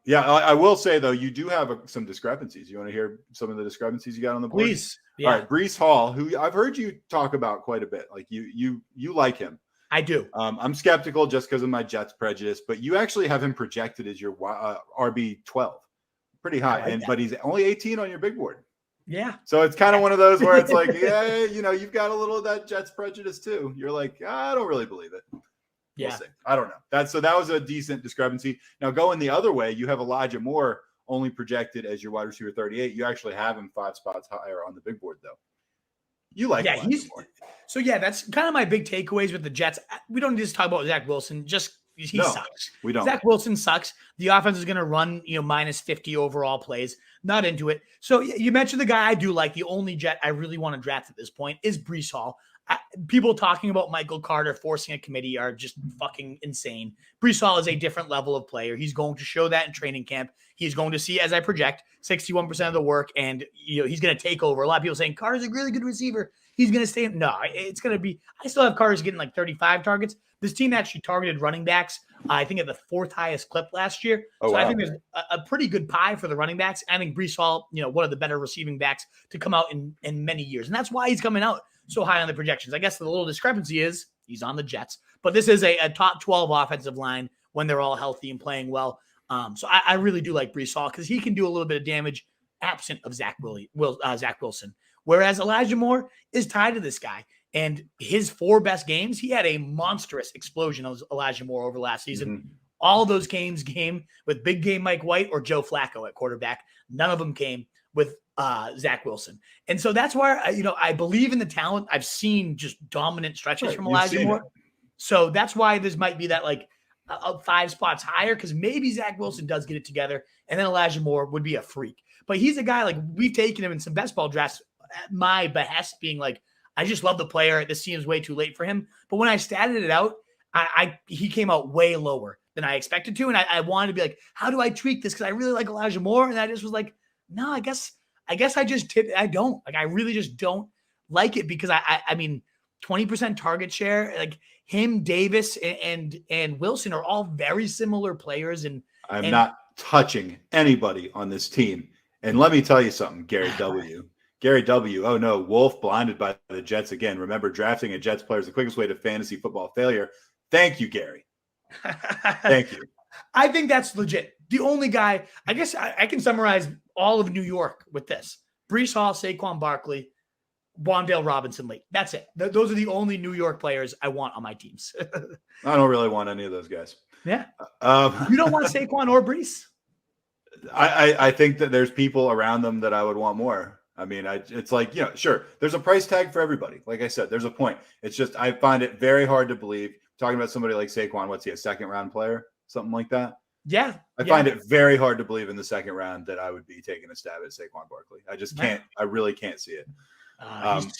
Yeah, I will say though, you do have some discrepancies. You want to hear some of the discrepancies you got on the board? Please. Yeah. All right, Breece Hall, who I've heard you talk about quite a bit. Like you like him. I do. I'm skeptical just because of my Jets prejudice, but you actually have him projected as your RB12, pretty high, but he's only 18 on your big board. Yeah. So it's kind of one of those where it's like, yeah, you've got a little of that Jets prejudice too. You're like, I don't really believe it. We'll see. I don't know. That was a decent discrepancy. Now going the other way, you have Elijah Moore only projected as your wide receiver 38. You actually have him 5 spots higher on the big board though. You like Elijah Moore. So yeah, that's kind of my big takeaways with the Jets. We don't need to talk about Zach Wilson. He sucks. We don't. Zach Wilson sucks. The offense is going to run, minus 50 overall plays. Not into it. So you mentioned the guy I do like. The only Jet I really want to draft at this point is Breece Hall. People talking about Michael Carter forcing a committee are just fucking insane. Breece Hall is a different level of player. He's going to show that in training camp. He's going to see, as I project, 61% of the work, and he's going to take over. A lot of people saying Carter's a really good receiver. He's going to stay. No, it's going to be. I still have Carter's getting like 35 targets. This team actually targeted running backs, I think, at the 4th highest clip last year. So I think there's a pretty good pie for the running backs. I think Breece Hall, one of the better receiving backs to come out in many years, and that's why he's coming out so high on the projections. I guess the little discrepancy is he's on the Jets, but this is a top 12 offensive line when they're all healthy and playing well. So I really do like Breece Hall because he can do a little bit of damage absent of Zach Wilson. Whereas Elijah Moore is tied to this guy. And his 4 best games, he had a monstrous explosion of Elijah Moore over last season. Mm-hmm. All of those games came with big game Mike White or Joe Flacco at quarterback. None of them came with Zach Wilson. And so that's why, I believe in the talent. I've seen just dominant stretches from Elijah Moore. So that's why this might be that 5 spots higher, because maybe Zach Wilson does get it together, and then Elijah Moore would be a freak. But he's a guy, we've taken him in some best ball drafts at my behest, being I just love the player. This seems way too late for him. But when I statted it out, he came out way lower than I expected to. And I wanted to be like, how do I tweak this? Because I really like Elijah Moore. And I just was like, no, I guess I just I don't. I really just don't like it, because I mean, 20% target share, him, Davis, and Wilson are all very similar players. And I'm not touching anybody on this team. And let me tell you something, Garrett W. Gary W. Oh no, Wolf blinded by the Jets again. Remember, drafting a Jets player is the quickest way to fantasy football failure. Thank you, Gary. Thank you. I think that's legit. The only guy, I guess I can summarize all of New York with this: Breece Hall, Saquon Barkley, Wan'Dale Robinson late. That's it. Those are the only New York players I want on my teams. I don't really want any of those guys. Yeah. You don't want Saquon or Breece? I think that there's people around them that I would want more. I mean, it's sure, there's a price tag for everybody. Like I said, there's a point. It's just, I find it very hard to believe, talking about somebody like Saquon, what's he, a 2nd round player? Something like that? Yeah. I find it very hard to believe in the 2nd round that I would be taking a stab at Saquon Barkley. I just can't, I really can't see it.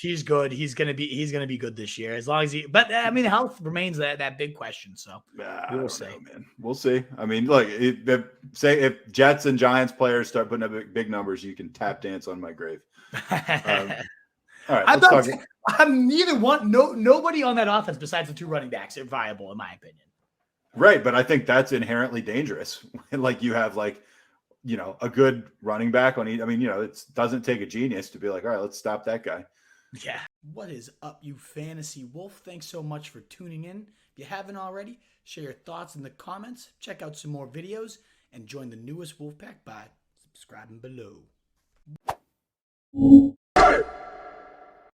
He's good. He's gonna be good this year, as long as but I mean, health remains that big question. So we'll see, man. We'll see. I mean, look, if Jets and Giants players start putting up big numbers, you can tap dance on my grave. All right, I'm neither one. Nobody on that offense besides the 2 running backs are viable, in my opinion. Right, but I think that's inherently dangerous. You have a good running back on each. I mean, it doesn't take a genius to be like, all right, let's stop that guy. Yeah. What is up, you fantasy wolf? Thanks so much for tuning in. If you haven't already, share your thoughts in the comments, check out some more videos, and join the newest Wolfpack by subscribing below.